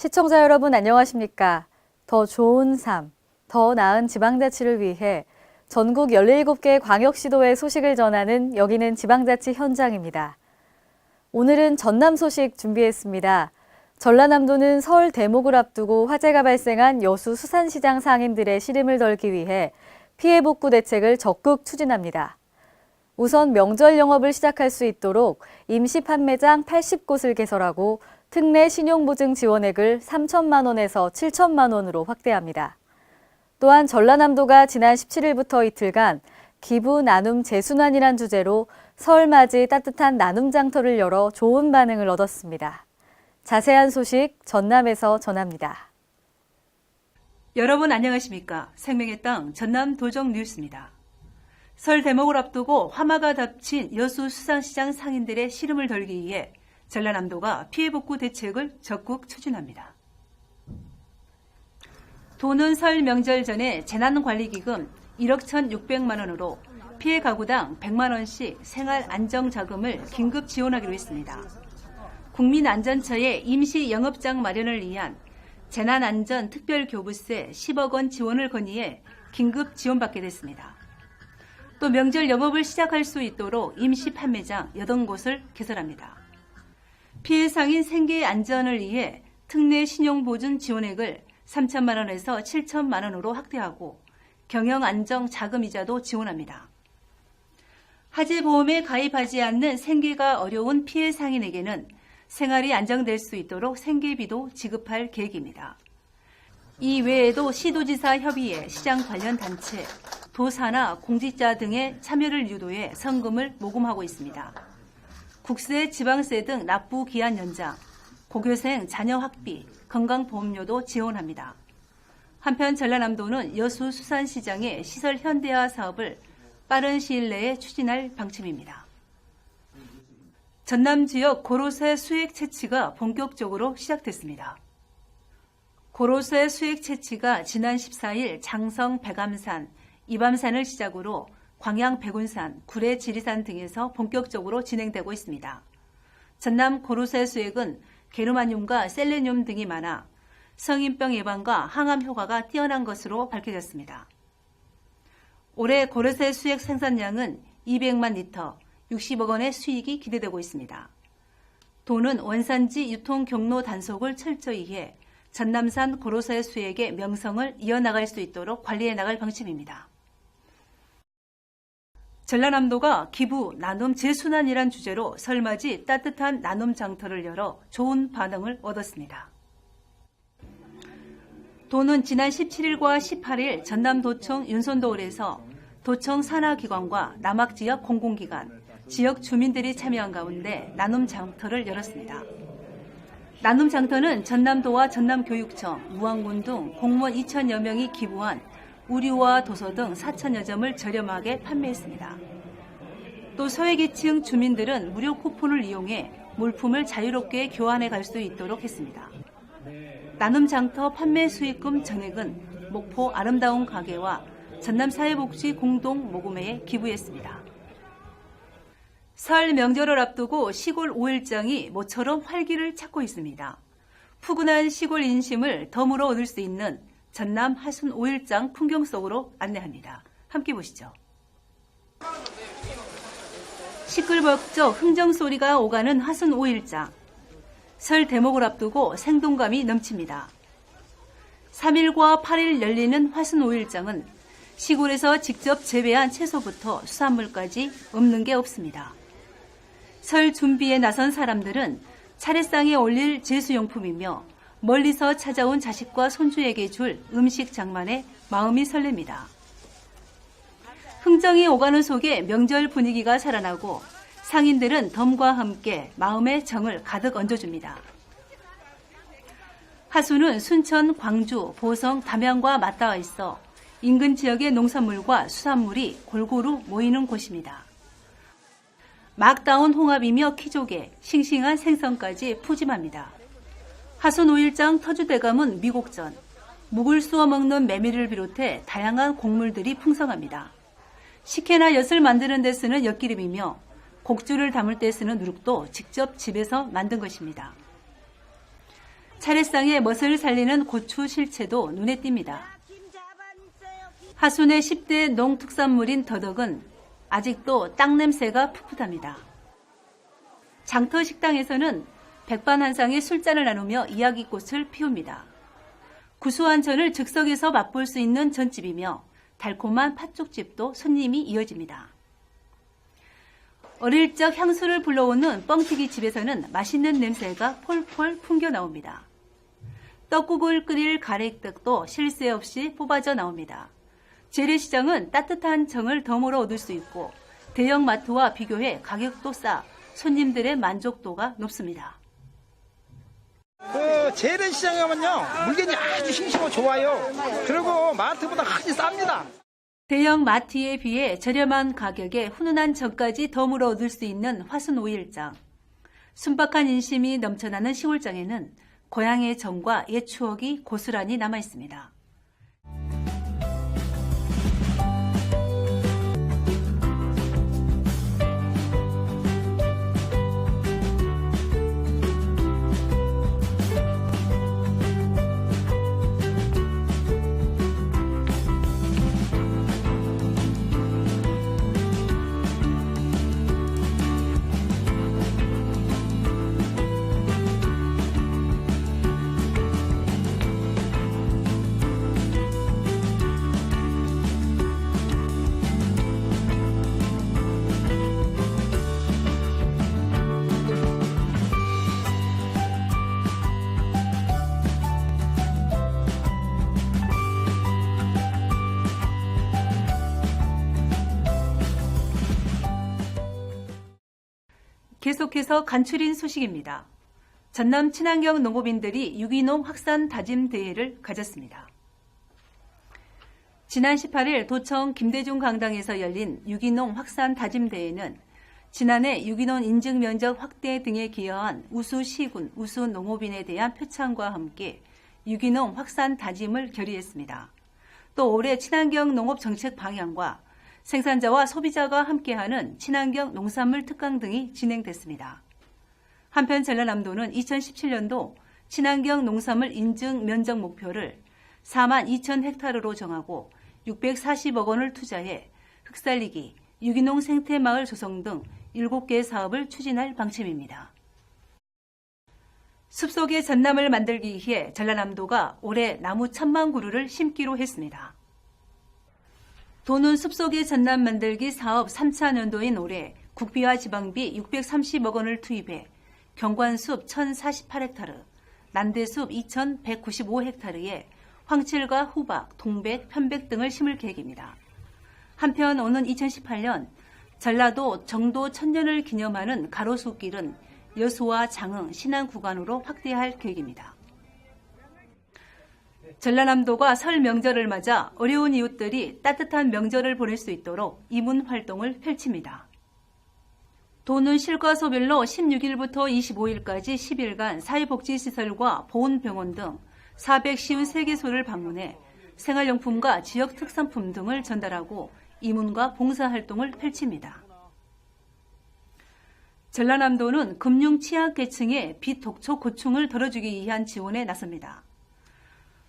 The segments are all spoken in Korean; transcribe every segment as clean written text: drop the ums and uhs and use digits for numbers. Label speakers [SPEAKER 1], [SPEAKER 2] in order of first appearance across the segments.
[SPEAKER 1] 시청자 여러분 안녕하십니까? 더 좋은 삶, 더 나은 지방자치를 위해 전국 17개 광역시도의 소식을 전하는 여기는 지방자치 현장입니다. 오늘은 전남 소식 준비했습니다. 전라남도는 설 대목을 앞두고 화재가 발생한 여수 수산시장 상인들의 시름을 덜기 위해 피해 복구 대책을 적극 추진합니다. 우선 명절 영업을 시작할 수 있도록 임시 판매장 80곳을 개설하고 특례 신용보증 지원액을 3천만 원에서 7천만 원으로 확대합니다. 또한 전라남도가 지난 17일부터 이틀간 기부 나눔 재순환이란 주제로 설 맞이 따뜻한 나눔 장터를 열어 좋은 반응을 얻었습니다. 자세한 소식 전남에서 전합니다.
[SPEAKER 2] 여러분 안녕하십니까? 생명의 땅 전남 도정 뉴스입니다. 설 대목을 앞두고 화마가 덮친 여수 수산시장 상인들의 시름을 덜기 위해 전라남도가 피해 복구 대책을 적극 추진합니다. 도는 설 명절 전에 재난관리기금 1억 1,600만 원으로 피해 가구당 100만 원씩 생활안정자금을 긴급 지원하기로 했습니다. 국민안전처의 임시 영업장 마련을 위한 재난안전특별교부세 10억 원 지원을 건의해 긴급 지원받게 됐습니다. 또 명절 영업을 시작할 수 있도록 임시 판매장 80곳을 개설합니다. 피해 상인 생계 안전을 위해 특례 신용보증 지원액을 3천만 원에서 7천만 원으로 확대하고 경영안정 자금이자도 지원합니다. 화재보험에 가입하지 않는 생계가 어려운 피해 상인에게는 생활이 안정될 수 있도록 생계비도 지급할 계획입니다. 이 외에도 시도지사 협의회, 시장 관련 단체, 도사나 공직자 등의 참여를 유도해 성금을 모금하고 있습니다. 국세, 지방세 등 납부 기한 연장, 고교생 자녀 학비, 건강보험료도 지원합니다. 한편 전라남도는 여수 수산시장의 시설 현대화 사업을 빠른 시일 내에 추진할 방침입니다. 전남 지역 고로쇠 수액 채취가 본격적으로 시작됐습니다. 고로쇠 수액 채취가 지난 14일 장성 백암산, 이밤산을 시작으로 광양 백운산, 구례 지리산 등에서 본격적으로 진행되고 있습니다. 전남 고로쇠 수액은 게르마늄과 셀레늄 등이 많아 성인병 예방과 항암 효과가 뛰어난 것으로 밝혀졌습니다. 올해 고로쇠 수액 생산량은 200만 리터, 60억 원의 수익이 기대되고 있습니다. 도는 원산지 유통 경로 단속을 철저히 해 전남산 고로쇠 수액의 명성을 이어나갈 수 있도록 관리해 나갈 방침입니다. 전라남도가 기부, 나눔, 재순환이란 주제로 설맞이 따뜻한 나눔 장터를 열어 좋은 반응을 얻었습니다. 도는 지난 17일과 18일 전남도청 윤선도홀에서 도청 산하기관과 남학지역 공공기관, 지역 주민들이 참여한 가운데 나눔 장터를 열었습니다. 나눔 장터는 전남도와 전남교육청, 무안군 등 공무원 2천여 명이 기부한 우류와 도서 등 4천여 점을 저렴하게 판매했습니다. 또 소외계층 주민들은 무료 쿠폰을 이용해 물품을 자유롭게 교환해 갈 수 있도록 했습니다. 나눔 장터 판매 수익금 전액은 목포 아름다운 가게와 전남사회복지 공동 모금회에 기부했습니다. 설 명절을 앞두고 시골 5일장이 모처럼 활기를 찾고 있습니다. 푸근한 시골 인심을 덤으로 얻을 수 있는 전남 하순 5일장 풍경 속으로 안내합니다. 함께 보시죠. 시끌벅적 흥정소리가 오가는 하순 5일장. 설 대목을 앞두고 생동감이 넘칩니다. 3일과 8일 열리는 화순 5일장은 시골에서 직접 재배한 채소부터 수산물까지 없는 게 없습니다. 설 준비에 나선 사람들은 차례상에 올릴 제수용품이며 멀리서 찾아온 자식과 손주에게 줄 음식 장만에 마음이 설렙니다. 흥정이 오가는 속에 명절 분위기가 살아나고 상인들은 덤과 함께 마음의 정을 가득 얹어줍니다. 하수는 순천, 광주, 보성, 담양과 맞닿아 있어 인근 지역의 농산물과 수산물이 골고루 모이는 곳입니다. 막 따온 홍합이며 키조개, 싱싱한 생선까지 푸짐합니다. 하순 5일장 터주대감은 미곡전, 묵을 쑤어 먹는 메밀을 비롯해 다양한 곡물들이 풍성합니다. 식혜나 엿을 만드는 데 쓰는 엿기름이며 곡주를 담을 때 쓰는 누룩도 직접 집에서 만든 것입니다. 차례상의 멋을 살리는 고추 실체도 눈에 띕니다. 하순의 10대 농특산물인 더덕은 아직도 땅 냄새가 풋풋합니다. 장터 식당에서는 백반한상의 술잔을 나누며 이야기꽃을 피웁니다. 구수한 전을 즉석에서 맛볼 수 있는 전집이며 달콤한 팥죽집도 손님이 이어집니다. 어릴 적 향수를 불러오는 뻥튀기 집에서는 맛있는 냄새가 폴폴 풍겨 나옵니다. 떡국을 끓일 가래떡도 쉴 새 없이 뽑아져 나옵니다. 재래시장은 따뜻한 정을 덤으로 얻을 수 있고 대형 마트와 비교해 가격도 싸 손님들의 만족도가 높습니다.
[SPEAKER 3] 재래시장에 가면요, 물건이 아주 싱싱하고 좋아요. 그리고 마트보다 훨씬 쌉니다.
[SPEAKER 2] 대형 마트에 비해 저렴한 가격에 훈훈한 정까지 덤으로 얻을 수 있는 화순 5일장. 순박한 인심이 넘쳐나는 시골장에는 고향의 정과 옛 추억이 고스란히 남아 있습니다. 계속해서 간추린 소식입니다. 전남 친환경 농업인들이 유기농 확산 다짐 대회를 가졌습니다. 지난 18일 도청 김대중 강당에서 열린 유기농 확산 다짐 대회는 지난해 유기농 인증 면적 확대 등에 기여한 우수 시군, 우수 농업인에 대한 표창과 함께 유기농 확산 다짐을 결의했습니다. 또 올해 친환경 농업 정책 방향과 생산자와 소비자가 함께하는 친환경 농산물 특강 등이 진행됐습니다. 한편 전라남도는 2017년도 친환경 농산물 인증 면적 목표를 4만 2천 헥타르로 정하고 640억 원을 투자해 흙살리기, 유기농 생태마을 조성 등 7개 사업을 추진할 방침입니다. 숲속의 전남을 만들기 위해 전라남도가 올해 나무 1,000만 그루를 심기로 했습니다. 도는 숲속의 전남 만들기 사업 3차 년도인 올해 국비와 지방비 630억 원을 투입해 경관숲 1,048헥타르, 난대숲 2,195헥타르에 황칠과 후박, 동백, 편백 등을 심을 계획입니다. 한편 오는 2018년 전라도 정도 1000년을 기념하는 가로수길은 여수와 장흥, 신안 구간으로 확대할 계획입니다. 전라남도가 설 명절을 맞아 어려운 이웃들이 따뜻한 명절을 보낼 수 있도록 이문 활동을 펼칩니다. 도는 실과소별로 16일부터 25일까지 10일간 사회복지시설과 보훈병원 등 453개소를 방문해 생활용품과 지역 특산품 등을 전달하고 이문과 봉사활동을 펼칩니다. 전라남도는 금융 취약계층의 빚 독촉 고충을 덜어주기 위한 지원에 나섭니다.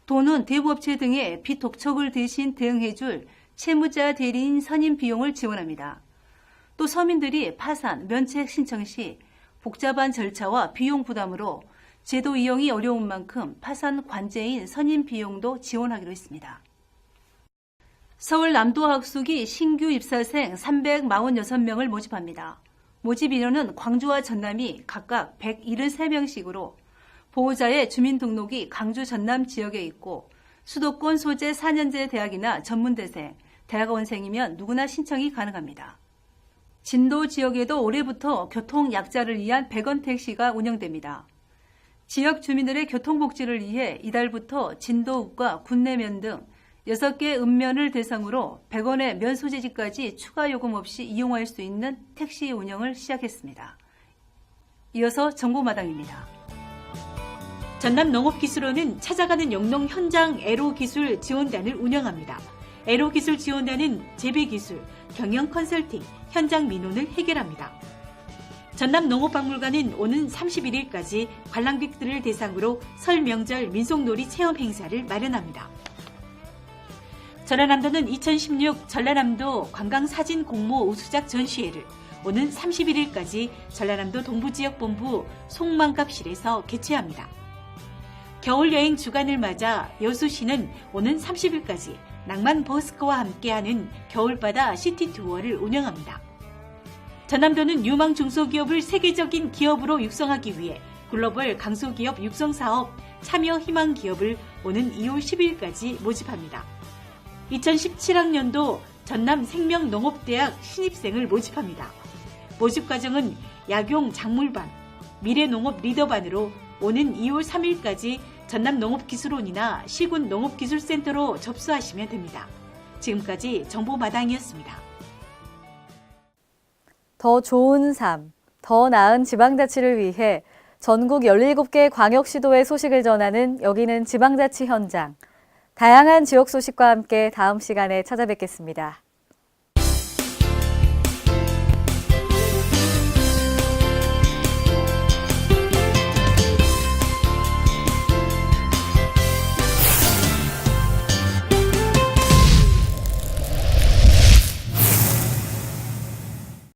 [SPEAKER 2] 도는 대부업체 등의 빚 독촉을 대신 대응해줄 채무자 대리인 선임 비용을 지원합니다. 또 서민들이 파산, 면책 신청 시 복잡한 절차와 비용 부담으로 제도 이용이 어려운 만큼 파산 관제인 선임 비용도 지원하기로 했습니다. 서울 남도학숙이 신규 입사생 346명을 모집합니다. 모집 인원은 광주와 전남이 각각 173명씩으로 보호자의 주민등록이 강주 전남 지역에 있고 수도권 소재 4년제 대학이나 전문대생, 대학원생이면 누구나 신청이 가능합니다. 진도 지역에도 올해부터 교통약자를 위한 100원 택시가 운영됩니다. 지역 주민들의 교통복지를 위해 이달부터 진도읍과 군내면 등 6개 읍면을 대상으로 100원의 면 소재지까지 추가 요금 없이 이용할 수 있는 택시 운영을 시작했습니다. 이어서 정보마당입니다.
[SPEAKER 4] 전남농업기술원은 찾아가는 영농 현장 애로기술 지원단을 운영합니다. 애로기술 지원단은 재배기술, 경영 컨설팅, 현장 민원을 해결합니다. 전남농업박물관은 오는 31일까지 관람객들을 대상으로 설 명절 민속놀이 체험 행사를 마련합니다. 전라남도는 2016 전라남도 관광사진 공모 우수작 전시회를 오는 31일까지 전라남도 동부지역본부 송만갑실에서 개최합니다. 겨울여행 주간을 맞아 여수시는 오는 30일까지 낭만 버스커와 함께하는 겨울바다 시티 투어를 운영합니다. 전남도는 유망 중소기업을 세계적인 기업으로 육성하기 위해 글로벌 강소기업 육성사업 참여 희망 기업을 오는 2월 10일까지 모집합니다. 2017학년도 전남 생명농업대학 신입생을 모집합니다. 모집 과정은 약용 작물반, 미래농업 리더반으로 오는 2월 3일까지 전남농업기술원이나 시군 농업기술센터로 접수하시면 됩니다. 지금까지 정보마당이었습니다.
[SPEAKER 1] 더 좋은 삶, 더 나은 지방자치를 위해 전국 17개 광역시도의 소식을 전하는 여기는 지방자치 현장. 다양한 지역 소식과 함께 다음 시간에 찾아뵙겠습니다.